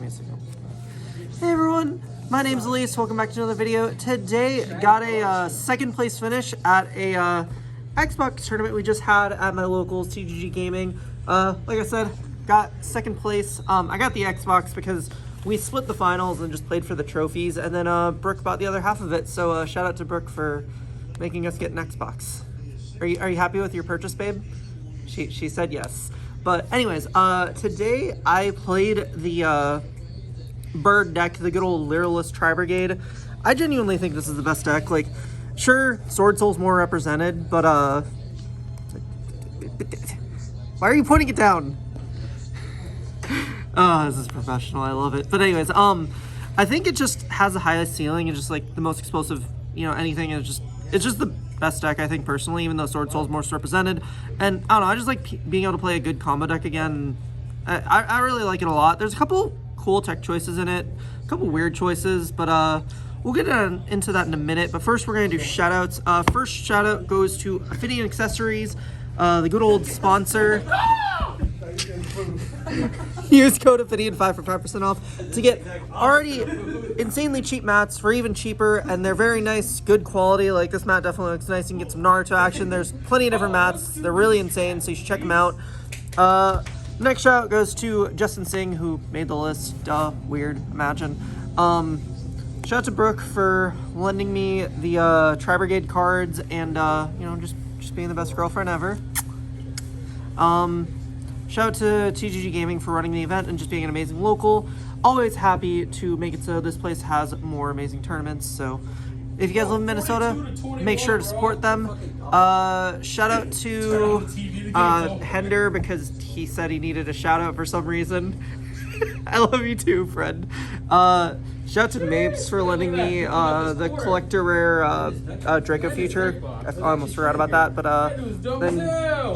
Hey everyone, my name's Alyse. Welcome back to another video. Today, got a second place finish at a Xbox tournament we just had at my local TGG Gaming. Like I said, got second place. I got the Xbox because we split the finals and just played for the trophies, and then Brooke bought the other half of it. So shout out to Brooke for making us get an Xbox. Are you happy with your purchase, babe? She said yes. But anyways, today I played the bird deck, the good old Lyrilusc Tri-Brigade. I genuinely think this is the best deck. Like, sure, Sword Soul's more represented, but why are you putting it down? Oh, this is professional. I love it. But anyways, I think it just has the highest ceiling and just like the most explosive, anything. And it's just the best deck, I think, personally, even though Sword Soul's more represented. And I don't know, I just like being able to play a good combo deck again. I really like it a lot. There's a couple cool tech choices in it, a couple weird choices, but we'll get into that in a minute. But first, we're going to do shout-outs. First shout-out goes to Ophidian Accessories, the good old sponsor. Use code Ophidian5 for 5% off to get already insanely cheap mats for even cheaper, and they're very nice, good quality. Like, this mat definitely looks nice. You can get some Naruto action. There's plenty of different mats. They're really insane, so you should check them out. Next shout out goes to Justin Singh, who made the list. Duh, weird, imagine. Shout out to Brooke for lending me the Tri-Brigade cards and just being the best girlfriend ever. Shout out to TGG Gaming for running the event and just being an amazing local. Always happy to make it so this place has more amazing tournaments. So if you guys live in Minnesota, make sure to support them. Shout out to Hender because he said he needed a shout out for some reason. I love you too, friend. Shout out to Mapes for lending me the collector rare Draco Future. I almost forgot about that, but then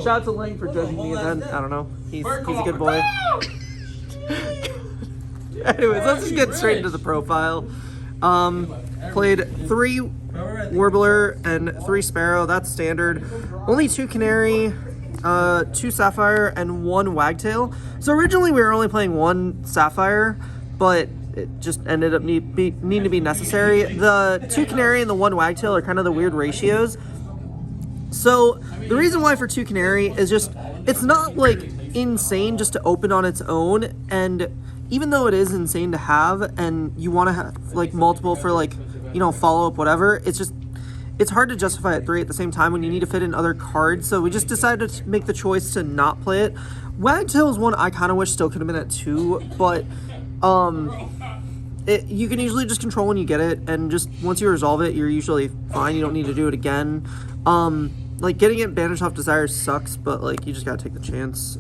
shout out to Lang for judging the event. I don't know. He's a good boy. Anyways, let's just get straight into the profile. Played 3 Warbler and 3 Sparrow. That's standard. Only 2 Canary, 2 Sapphire, and 1 Wagtail. So originally we were only playing 1 Sapphire, but it just ended up needing to be necessary. The 2 Canary and the 1 Wagtail are kind of the weird ratios. So the reason why for 2 Canary is just, it's not like insane just to open on its own, and even though it is insane to have and you want to have like multiple for like, follow up, whatever, it's hard to justify at 3 at the same time when you need to fit in other cards. So we just decided to make the choice to not play it. Wagtail is one I kind of wish still could have been at 2, but you can usually just control when you get it, and just once you resolve it, you're usually fine. You don't need to do it again. Like, getting it banished off Desire sucks, but like, you just gotta take the chance.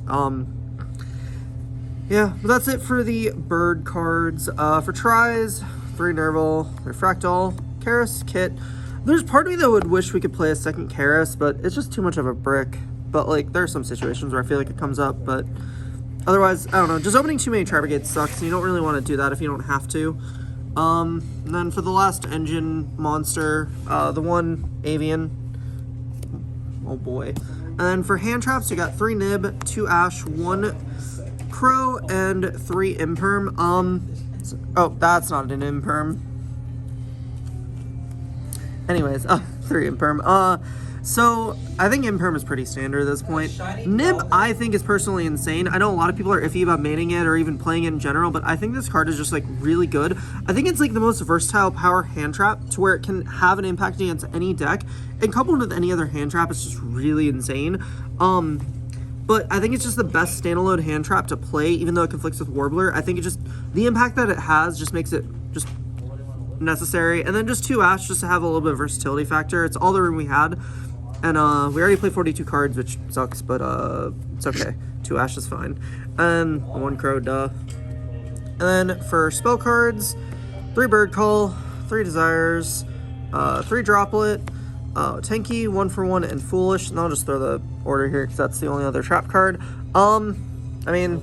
Yeah, but that's it for the bird cards. For tries, 3 Nerval, Refractal, Karis, Kit. There's part of me that would wish we could play a second Karis, but it's just too much of a brick. But like, there are some situations where I feel like it comes up, but otherwise, I don't know. Just opening too many Tri-Brigades sucks, and you don't really want to do that if you don't have to. And then for the last engine monster, the 1 Avian. Oh boy. And then for hand traps, you got 3 Nib, 2 Ash, 1 Crow, and 3 Imperm. Oh, that's not an Imperm. Anyways, 3 Imperm. So I think Imperm is pretty standard at this point. Nib, I think, is personally insane. I know a lot of people are iffy about maining it or even playing it in general, but I think this card is just like really good. I think it's like the most versatile power hand trap to where it can have an impact against any deck, and coupled with any other hand trap, it's just really insane. But I think it's just the best standalone hand trap to play, even though it conflicts with Warbler. I think it just, the impact that it has just makes it just necessary. And then just 2 Ash just to have a little bit of versatility factor. It's all the room we had. And we already played 42 cards, which sucks, but it's okay. 2 Ash is fine. And 1 Crow, duh. And then for spell cards, 3 Bird Call, 3 Desires, 3 Droplet, Tanky, 1 for 1, and Foolish. And I'll just throw the order here because that's the only other trap card. I mean,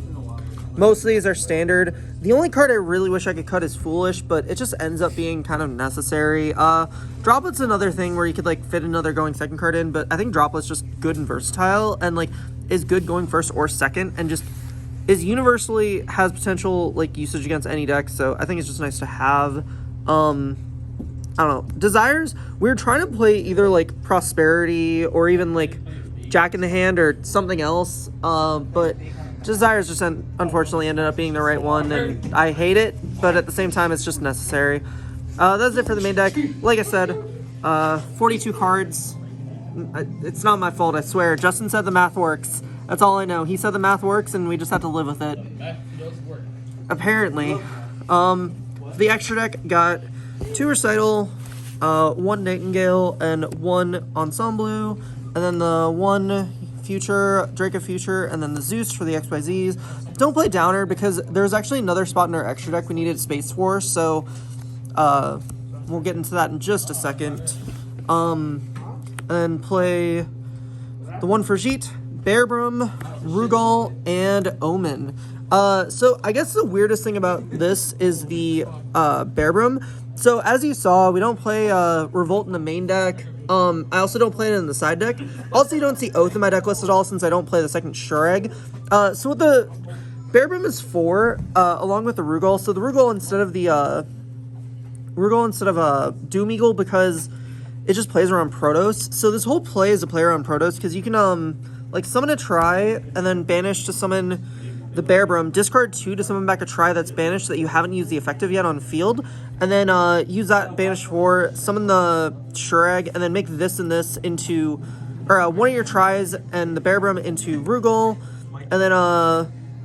most of these are standard. The only card I really wish I could cut is Foolish, but it just ends up being kind of necessary. Droplet's another thing where you could like fit another going second card in, but I think Droplet's just good and versatile, and like is good going first or second, and just is universally has potential like usage against any deck, so I think it's just nice to have. I don't know. Desires, we were trying to play either like Prosperity or even like Jack in the Hand or something else, but Desires just unfortunately ended up being the right one, and I hate it, but at the same time it's just necessary. That's it for the main deck. Like I said, 42 cards. It's not my fault, I swear. Justin said the math works. That's all I know. He said the math works, and we just have to live with it. Apparently. The extra deck got 2 Recital, 1 Nightingale, and 1 Ensemble, and then the 1 Future, Drake of Future, and then the Zeus for the XYZs. Don't play Downer because there's actually another spot in our extra deck we needed Space Force, so we'll get into that in just a second. And then play the 1 for Jeet, Bearbrum, Rugal, and Omen. So I guess the weirdest thing about this is the Bearbrum. So as you saw, we don't play Revolt in the main deck. I also don't play it in the side deck. Also, you don't see Oath in my deck list at all since I don't play the second Sure Egg. So what the Bearbrum is for, along with the Rugal. So the Rugal instead of Doom Eagle because it just plays around Protos. So this whole play is a play around Protos because you can like summon a Tri and then banish to summon the Bearbrum, discard 2 to summon back a Tri that's banished that you haven't used the effective yet on field, and then use that banish for summon the Sure Egg, and then make this and this into, or one of your Tris and the Bearbrum into Rugal, and then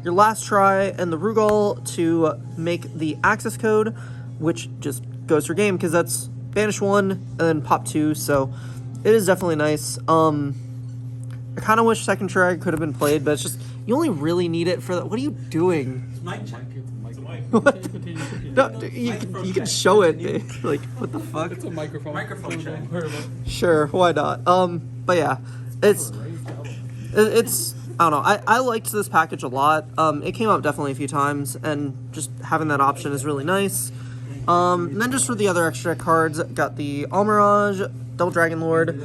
your last Tri and the Rugal to make the access code, which just goes for game because that's banish 1 and then pop 2, so it is definitely nice. I kind of wish second Sure Egg could have been played, but it's just, you only really need it for that. What are you doing? It's mic check. What? No, you can show it. Like, what the fuck? It's a microphone check. Sure, why not? But yeah, it's I don't know. I liked this package a lot. It came up definitely a few times, and just having that option is really nice. And then just for the other extra cards, got the Almirage, Double Dragon Lord,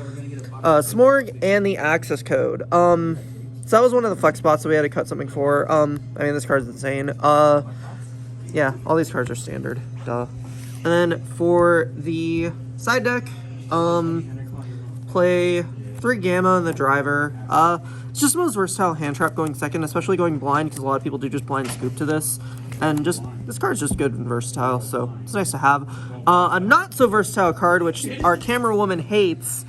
Smorg, and the access code. So that was one of the flex spots that we had to cut something for. I mean, this card's insane. Yeah, all these cards are standard. Duh. And then for the side deck, play 3 Gamma and the Driver. It's just the most versatile hand trap going second, especially going blind, because a lot of people do just blind scoop to this. And just, this card's just good and versatile, so it's nice to have. A not so versatile card, which our camera woman hates.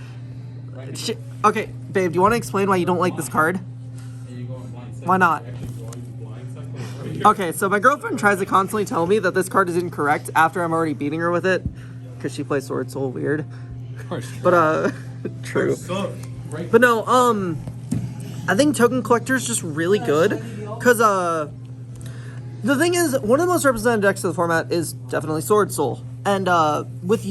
Okay, babe, do you want to explain why you don't like this card? Why not? Okay, so my girlfriend tries to constantly tell me that this card is incorrect after I'm already beating her with it, because she plays Sword Soul weird. But, true. But no, I think Token Collector is just really good, because, the thing is, one of the most represented decks of the format is definitely Sword Soul. And, with,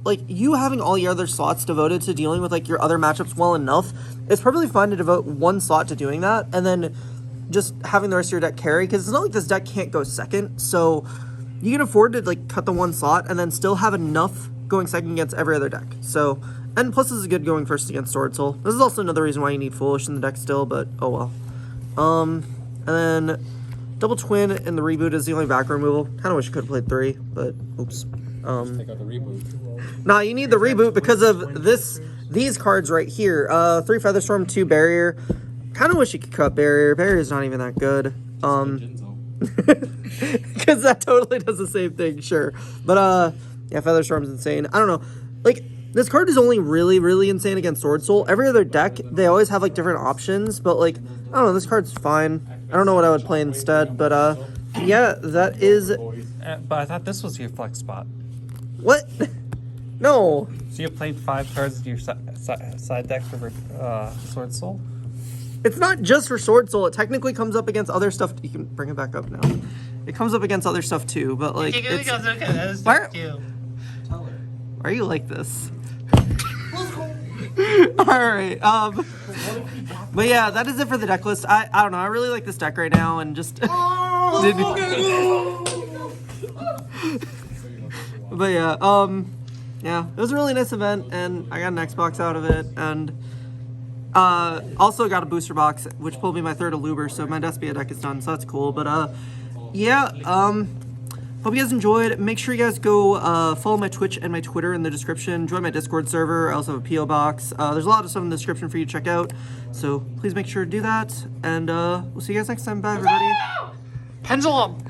like, you having all your other slots devoted to dealing with, like, your other matchups well enough, it's probably fine to devote 1 slot to doing that, and then just having the rest of your deck carry, because it's not like this deck can't go second, so you can afford to, like, cut the 1 slot and then still have enough going second against every other deck. So, and plus this is good going first against Sword Soul. This is also another reason why you need Foolish in the deck still, but oh well. And then Double Twin in the reboot is the only back removal. Kind of wish I could have played 3, but oops. Take out the reboot. Nah, you need the reboot because of these cards right here. 3 Featherstorm, 2 Barrier. Kind of wish you could cut Barrier. Barrier's not even that good. Because that totally does the same thing, sure. But, yeah, Featherstorm's insane. I don't know. Like, this card is only really, really insane against Sword Soul. Every other deck, they always have, like, different options. But, like, I don't know, this card's fine. I don't know what I would play instead. But, yeah, that is... But I thought this was your flex spot. What? No. So you played 5 cards in your side deck for Sword Soul? It's not just for Sword Soul. It technically comes up against other stuff. You can bring it back up now. It comes up against other stuff too, but like it's... Why are you like this? Alright, but yeah, that is it for the deck list. I don't know, I really like this deck right now and just... But yeah, yeah, it was a really nice event and I got an Xbox out of it and Also got a booster box, which pulled me my third Aluber, so my Despia deck is done, so that's cool. But yeah, hope you guys enjoyed. Make sure you guys go follow my Twitch and my Twitter in the description. Join my Discord server. I also have a P.O. box. There's a lot of stuff in the description for you to check out, so please make sure to do that. And we'll see you guys next time. Bye, everybody. Pendulum!